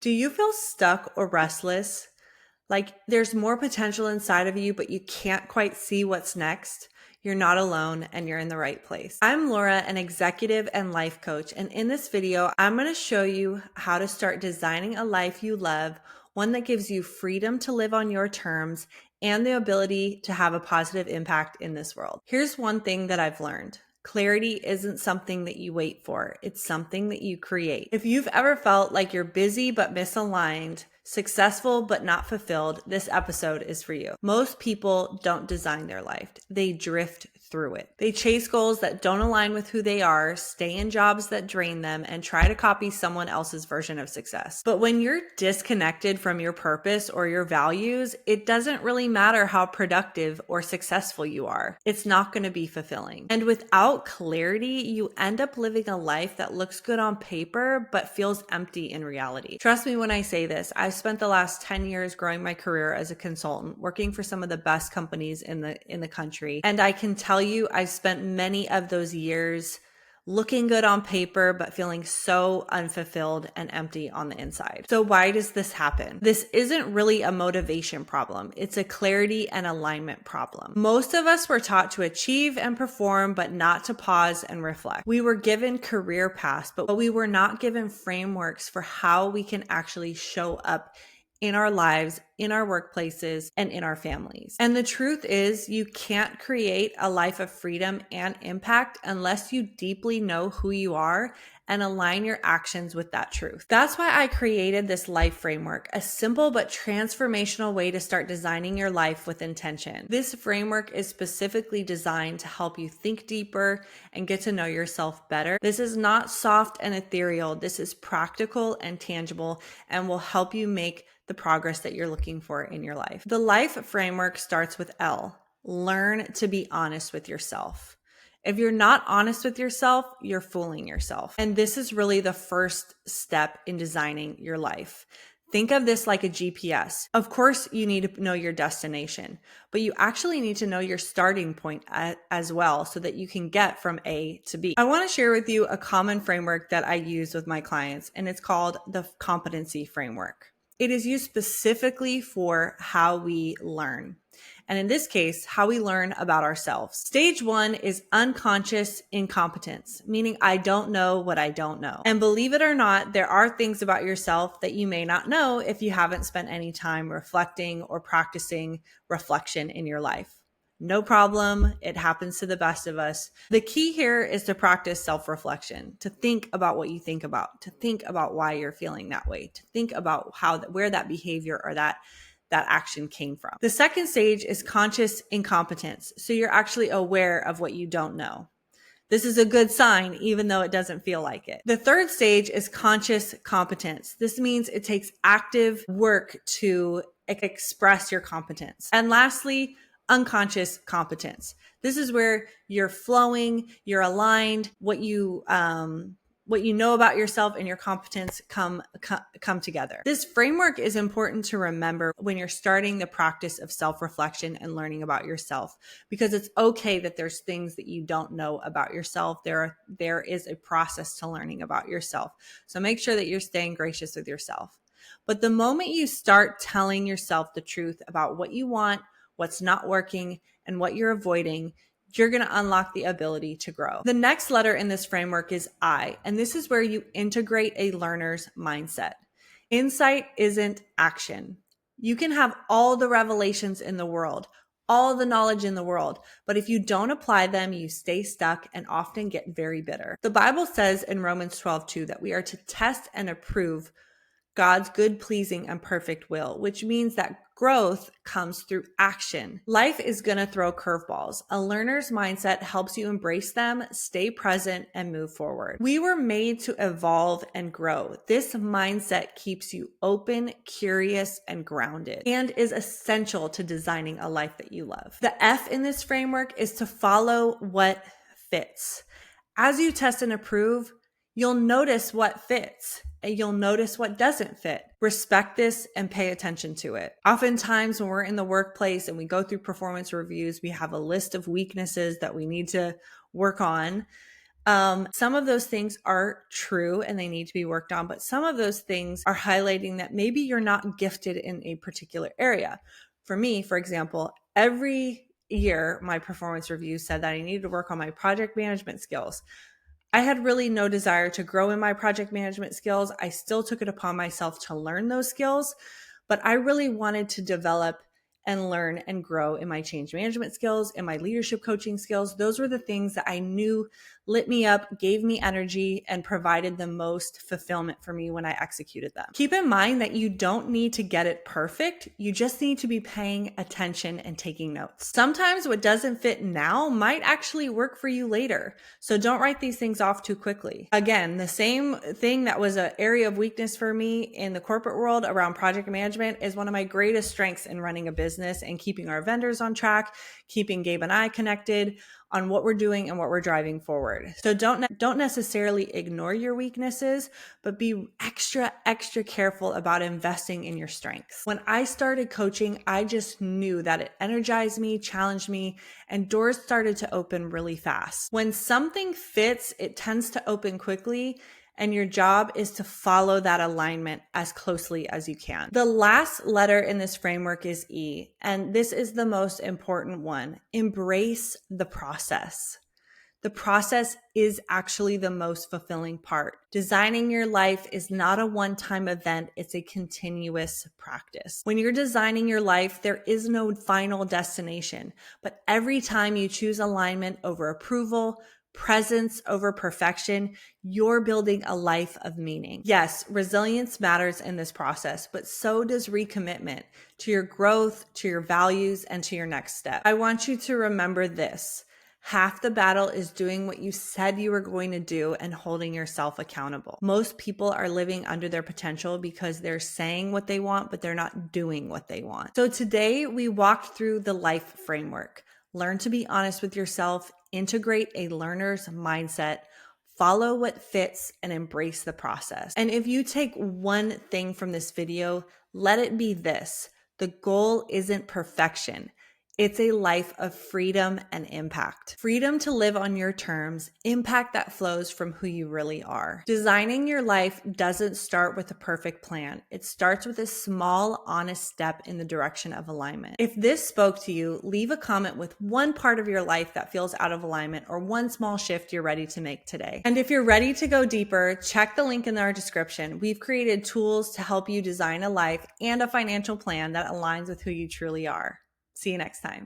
Do you feel stuck or restless? Like there's more potential inside of you, but you can't quite see what's next? You're not alone and you're in the right place. I'm Laura, an executive and life coach. And in this video, I'm going to show you how to start designing a life you love, one that gives you freedom to live on your terms and the ability to have a positive impact in this world. Here's one thing that I've learned. Clarity isn't something that you wait for. It's something that you create. If you've ever felt like you're busy but misaligned, successful but not fulfilled, this episode is for you. Most people don't design their life. They drift through it. They chase goals that don't align with who they are, stay in jobs that drain them, and try to copy someone else's version of success. But when you're disconnected from your purpose or your values, it doesn't really matter how productive or successful you are. It's not going to be fulfilling. And without clarity, you end up living a life that looks good on paper, but feels empty in reality. Trust me when I say this. I've spent the last 10 years growing my career as a consultant, working for some of the best companies in the country. And I can tell you, I've spent many of those years looking good on paper, but feeling so unfulfilled and empty on the inside. So why does this happen? This isn't really a motivation problem. It's a clarity and alignment problem. Most of us were taught to achieve and perform, but not to pause and reflect. We were given career paths, but we were not given frameworks for how we can actually show up in our lives, in our workplaces, and in our families. And the truth is, you can't create a life of freedom and impact unless you deeply know who you are and align your actions with that truth. That's why I created this life framework, a simple but transformational way to start designing your life with intention. This framework is specifically designed to help you think deeper and get to know yourself better. This is not soft and ethereal. This is practical and tangible and will help you make the progress that you're looking for in your life. The life framework starts with L. Learn to be honest with yourself. If you're not honest with yourself, you're fooling yourself. And this is really the first step in designing your life. Think of this like a GPS. Of course, you need to know your destination, but you actually need to know your starting point as well so that you can get from A to B. I want to share with you a common framework that I use with my clients, and it's called the competency framework. It is used specifically for how we learn. And in this case, how we learn about ourselves. Stage 1 is unconscious incompetence, meaning I don't know what I don't know. And believe it or not, there are things about yourself that you may not know if you haven't spent any time reflecting or practicing reflection in your life. No problem. It happens to the best of us. The key here is to practice self-reflection, to think about what you think about, to think about why you're feeling that way, to think about where that behavior or that action came from. The second stage is conscious incompetence. So you're actually aware of what you don't know. This is a good sign, even though it doesn't feel like it. The third stage is conscious competence. This means it takes active work to express your competence. And lastly, unconscious competence. This is where you're flowing, you're aligned, what you know about yourself and your competence come together. This framework is important to remember when you're starting the practice of self-reflection and learning about yourself, because it's okay that there's things that you don't know about yourself. There is a process to learning about yourself. So make sure that you're staying gracious with yourself. But the moment you start telling yourself the truth about what you want, what's not working, and what you're avoiding, you're going to unlock the ability to grow. The next letter in this framework is I, and this is where you integrate a learner's mindset. Insight isn't action. You can have all the revelations in the world, all the knowledge in the world, but if you don't apply them, you stay stuck and often get very bitter. The Bible says in Romans 12:2 that we are to test and approve God's good, pleasing, and perfect will, which means that growth comes through action. Life is going to throw curveballs. A learner's mindset helps you embrace them, stay present, and move forward. We were made to evolve and grow. This mindset keeps you open, curious, and grounded, and is essential to designing a life that you love. The F in this framework is to follow what fits. As you test and approve, you'll notice what fits and you'll notice what doesn't fit. Respect this and pay attention to it. Oftentimes when we're in the workplace and we go through performance reviews, we have a list of weaknesses that we need to work on. Some of those things are true and they need to be worked on, but some of those things are highlighting that maybe you're not gifted in a particular area. For me, for example, every year my performance review said that I needed to work on my project management skills. I had really no desire to grow in my project management skills. I still took it upon myself to learn those skills, but I really wanted to develop and learn and grow in my change management skills and my leadership coaching skills. Those were the things that I knew lit me up, gave me energy, and provided the most fulfillment for me when I executed them. Keep in mind that you don't need to get it perfect. You just need to be paying attention and taking notes. Sometimes what doesn't fit now might actually work for you later. So don't write these things off too quickly. Again, the same thing that was an area of weakness for me in the corporate world around project management is one of my greatest strengths in running a business and keeping our vendors on track, keeping Gabe and I connected on what we're doing and what we're driving forward. So don't necessarily ignore your weaknesses, but be extra careful about investing in your strengths. When I started coaching, I just knew that it energized me, challenged me, and doors started to open really fast. When something fits, it tends to open quickly, and your job is to follow that alignment as closely as you can. The last letter in this framework is E, and this is the most important one. Embrace the process. The process is actually the most fulfilling part. Designing your life is not a one-time event, it's a continuous practice. When you're designing your life, there is no final destination, but every time you choose alignment over approval, presence over perfection, you're building a life of meaning. Yes, resilience matters in this process, but so does recommitment to your growth, to your values, and to your next step. I want you to remember this. Half the battle is doing what you said you were going to do and holding yourself accountable. Most people are living under their potential because they're saying what they want, but they're not doing what they want. So today we walked through the life framework. Learn to be honest with yourself, integrate a learner's mindset, follow what fits, and embrace the process. And if you take one thing from this video, let it be this. The goal isn't perfection. It's a life of freedom and impact. Freedom to live on your terms, impact that flows from who you really are. Designing your life doesn't start with a perfect plan. It starts with a small, honest step in the direction of alignment. If this spoke to you, leave a comment with one part of your life that feels out of alignment or one small shift you're ready to make today. And if you're ready to go deeper, check the link in our description. We've created tools to help you design a life and a financial plan that aligns with who you truly are. See you next time.